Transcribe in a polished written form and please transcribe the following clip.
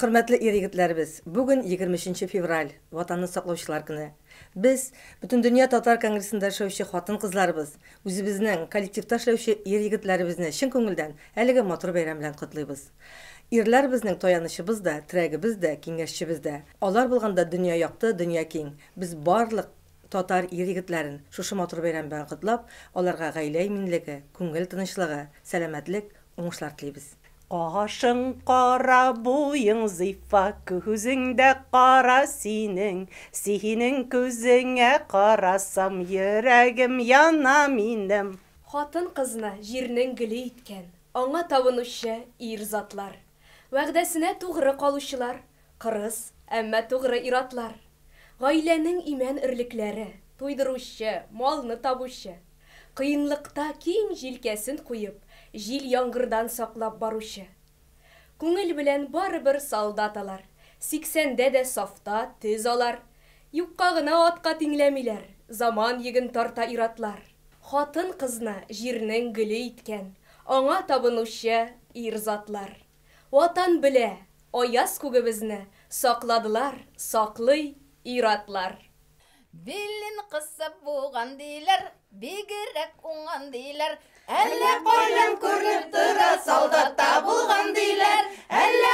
Hürmetli ир-егетләребез, бүген 23 февраль, Ватанны саклаучылар көне. Без бүтән дөнья татар конгрессында эшләүче хатын-кызларыбыз, үзебезнең коллективта эшләүче ир-егетләребезне чын күңелдән әлеге матур бәйрәм белән котлыйбыз. Ирләр безнең таянычыбыз да, терәгебез дә, киңәшчебез дә. Алар булганда дөнья якты, дөнья киң. Без барлык татар ир-егетләрен шушы матур бәйрәм белән котлап, аларга гаилә иминлеге, күңел тынычлыгы, сәламәтлек, уңышлар телибез. Қашың қара бойың зифа, көзіңдә қара синең көзіңә қарасам, йөрәгем яна минем. Хатын кызны җирнең гөле иткән, аңа табынучы ир-затлар. Вәгъдәсенә тугры калучылар, кырыс, әмма тугры иратлар. Гаиләнең имән ирлекләре, туйдыручы, малны табучы. Кыенлыкта киң җилкәсен куеп, җил яңгырдан саклап баручы. Күңел белән барыбер солдат алар, 80дә дә сафта тез алар. Юкка гына атка тиңләмиләр, заман йөген тарта иратлар. Хатын кызны җирнең гөле иткән, аңа табынучы ир-затлар. Ватан белә, аяз күгебезне сакладылар, саклый иратлар. Билин кысып буган диләр, бигрәк уңган диләр. Әллә кайдан күреп тора солдатта булган диләр. Әллә